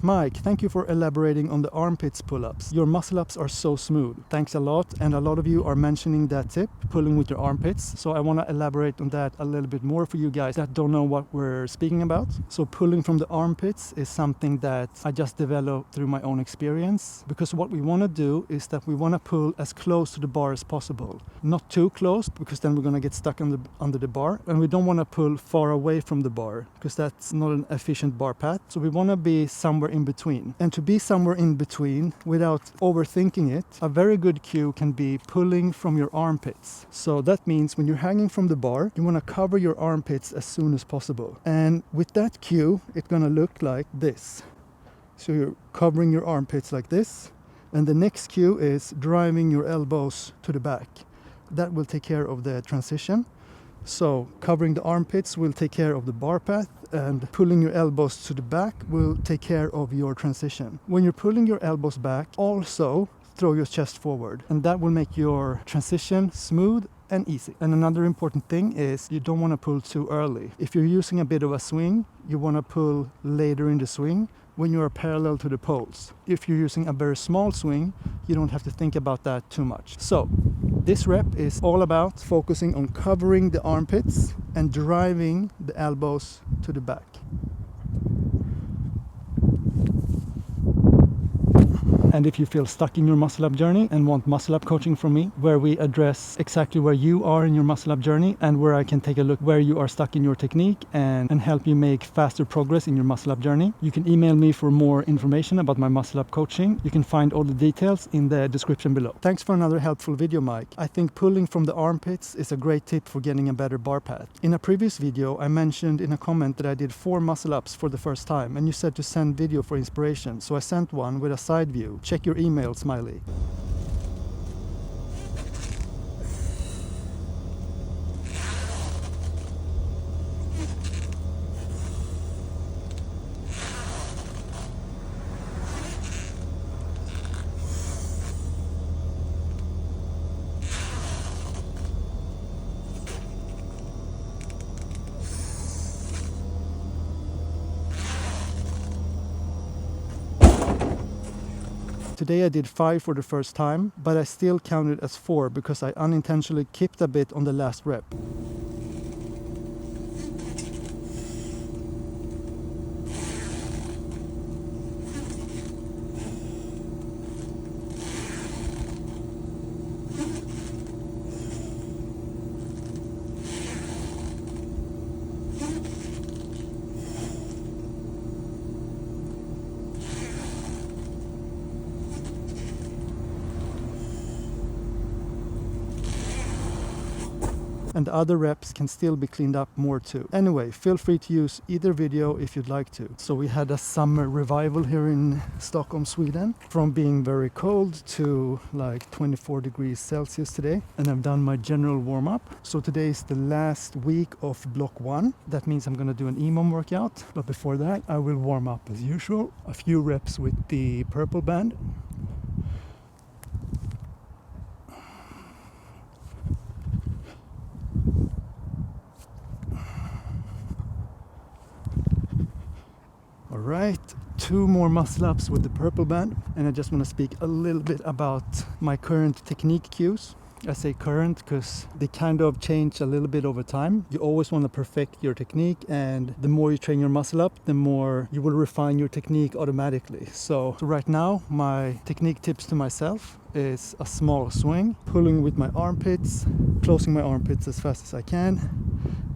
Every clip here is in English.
Mike, thank you for elaborating on the armpits pull-ups. Your muscle-ups are so smooth. Thanks a lot. And a lot of you are mentioning that tip, pulling with your armpits. So I want to elaborate on that a little bit more for you guys that don't know what we're speaking about. So pulling from the armpits is something that I just developed through my own experience, because what we want to do is that we want to pull as close to the bar as possible. Not too close, because then we're going to get stuck under the bar. And we don't want to pull far away from the bar, because that's not an efficient bar path. So we want to be somewhere in between. And to be somewhere in between without overthinking it, a very good cue can be pulling from your armpits. So that means when you're hanging from the bar, you want to cover your armpits as soon as possible. And with that cue, it's going to look like this. So you're covering your armpits like this. And the next cue is driving your elbows to the back. That will take care of the transition. So covering the armpits will take care of the bar path, and pulling your elbows to the back will take care of your transition. When you're pulling your elbows back, also throw your chest forward, and that will make your transition smooth and easy. And another important thing is you don't want to pull too early. If you're using a bit of a swing, you want to pull later in the swing when you are parallel to the poles. If you're using a very small swing, you don't have to think about that too much. So this rep is all about focusing on covering the armpits and driving the elbows to the back. And if you feel stuck in your muscle up journey and want muscle up coaching from me, where we address exactly where you are in your muscle up journey and where I can take a look where you are stuck in your technique and help you make faster progress in your muscle up journey, you can email me for more information about my muscle up coaching. You can find all the details in the description below. Thanks for another helpful video, Mike. I think pulling from the armpits is a great tip for getting a better bar path. In a previous video, I mentioned in a comment that I did 4 muscle ups for the first time, and you said to send video for inspiration. So I sent one with a side view. Check your email, smiley. Today I did 5 for the first time, but I still counted as 4 because I unintentionally kipped a bit on the last rep. And the other reps can still be cleaned up more too. Anyway, feel free to use either video if you'd like to. So we had a summer revival here in Stockholm, Sweden, from being very cold to like 24 degrees Celsius today. And I've done my general warm-up. So today is the last week of block 1. That means I'm gonna do an EMOM workout. But before that, I will warm up as usual. A few reps with the purple band. Alright, 2 more muscle ups with the purple band, and I just want to speak a little bit about my current technique cues. I say current because they kind of change a little bit over time. You always want to perfect your technique, and the more you train your muscle up, the more you will refine your technique automatically. So right now, my technique tips to myself is a small swing, pulling with my armpits, closing my armpits as fast as I can,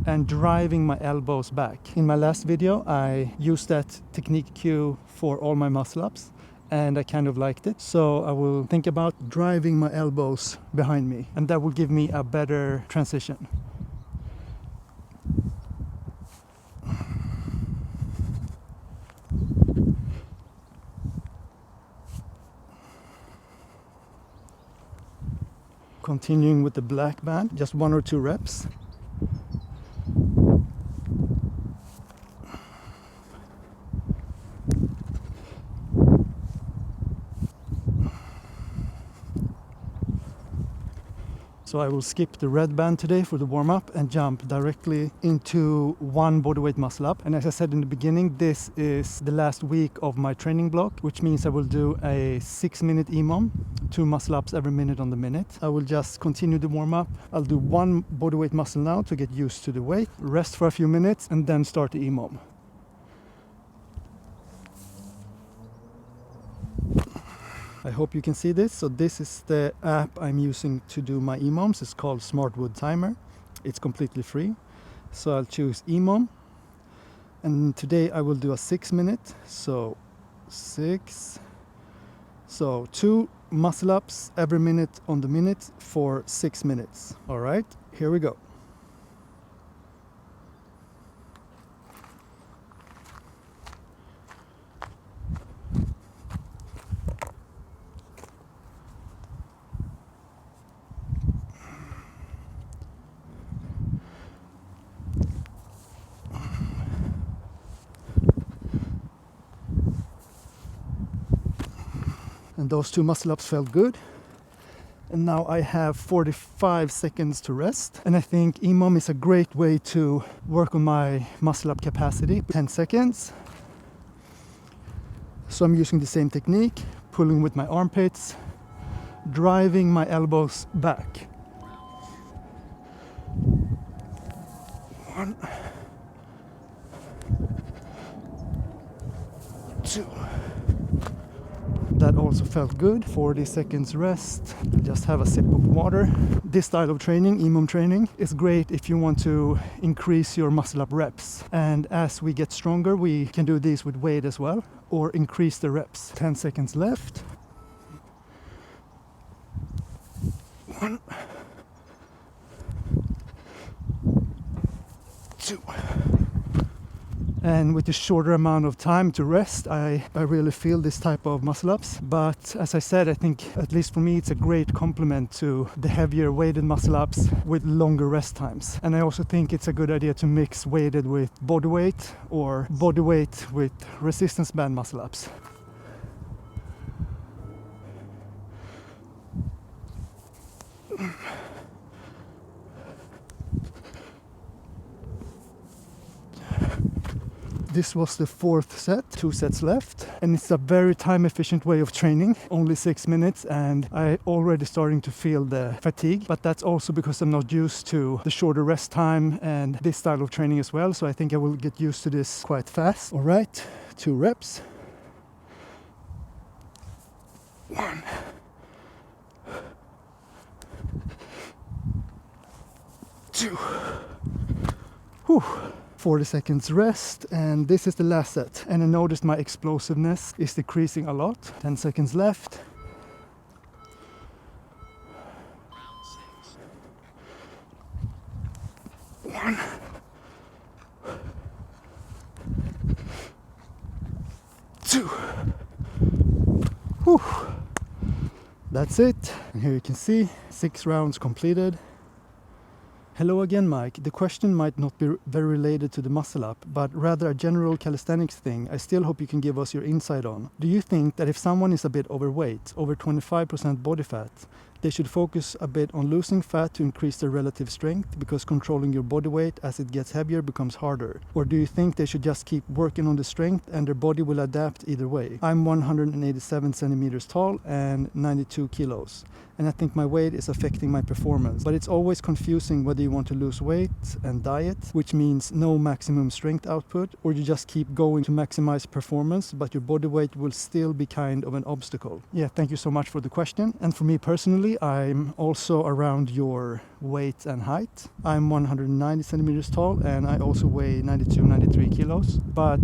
and driving my elbows back. In my last video, I used that technique cue for all my muscle ups, and I kind of liked it. So I will think about driving my elbows behind me, and that will give me a better transition. Continuing with the black band, just 1 or 2 reps. So I will skip the red band today for the warm-up and jump directly into one bodyweight muscle up. And as I said in the beginning, this is the last week of my training block, which means I will do a 6-minute EMOM, 2 muscle ups every minute on the minute. I will just continue the warm-up. I'll do one bodyweight muscle now to get used to the weight, rest for a few minutes, and then start the EMOM. I hope you can see this. So this is the app I'm using to do my EMOMs. It's called Smartwood Timer. It's completely free. So I'll choose EMOM. And today I will do a 6-minute. So 6. So 2 muscle ups every minute on the minute for 6 minutes. All right, here we go. And those 2 muscle ups felt good. And now I have 45 seconds to rest. And I think EMOM is a great way to work on my muscle up capacity. 10 seconds. So I'm using the same technique, pulling with my armpits, driving my elbows back. 1, 2. That also felt good. 40 seconds rest. Just have a sip of water. This style of training, EMOM training, is great if you want to increase your muscle up reps. And as we get stronger, we can do these with weight as well, or increase the reps. 10 seconds left. 1, 2. And with the shorter amount of time to rest, I really feel this type of muscle ups. But as I said, I think, at least for me, it's a great complement to the heavier weighted muscle ups with longer rest times. And I also think it's a good idea to mix weighted with body weight or body weight with resistance band muscle ups. This was the 4th set, 2 sets left, and it's a very time efficient way of training, only 6 minutes, and I already starting to feel the fatigue, but that's also because I'm not used to the shorter rest time and this style of training as well, so I think I will get used to this quite fast. All right, 2 reps. 1. 2. Whew. 40 seconds rest, and this is the last set. And I noticed my explosiveness is decreasing a lot. 10 seconds left. One. 2. Whew. That's it. And here you can see 6 rounds completed. Hello again, Mike. The question might not be very related to the muscle up, but rather a general calisthenics thing I still hope you can give us your insight on. Do you think that if someone is a bit overweight, over 25% body fat, they should focus a bit on losing fat to increase their relative strength, because controlling your body weight as it gets heavier becomes harder? Or do you think they should just keep working on the strength and their body will adapt either way? I'm 187 centimeters tall and 92 kilos. And I think my weight is affecting my performance. But it's always confusing whether you want to lose weight and diet, which means no maximum strength output, or you just keep going to maximize performance, but your body weight will still be kind of an obstacle. Yeah, thank you so much for the question. And for me personally, I'm also around your weight and height. I'm 190 centimeters tall and I also weigh 93 kilos. But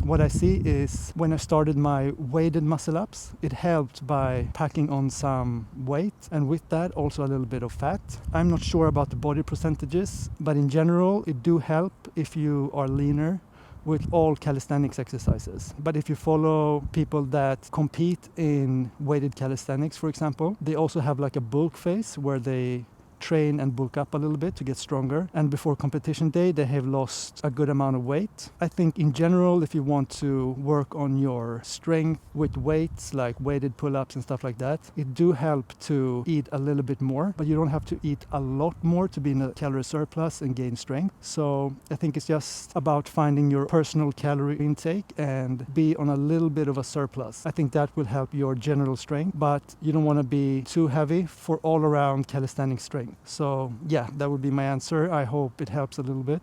what I see is when I started my weighted muscle ups, it helped by packing on some weight, and with that also a little bit of fat. I'm not sure about the body percentages, but in general it do help if you are leaner with all calisthenics exercises. But if you follow people that compete in weighted calisthenics, for example, they also have like a bulk phase where they train and bulk up a little bit to get stronger. And before competition day, they have lost a good amount of weight. I think in general, if you want to work on your strength with weights like weighted pull-ups and stuff like that, it do help to eat a little bit more, but you don't have to eat a lot more to be in a calorie surplus and gain strength. So I think it's just about finding your personal calorie intake and be on a little bit of a surplus. I think that will help your general strength, but you don't want to be too heavy for all around calisthenic strength. So yeah, that would be my answer. I hope it helps a little bit.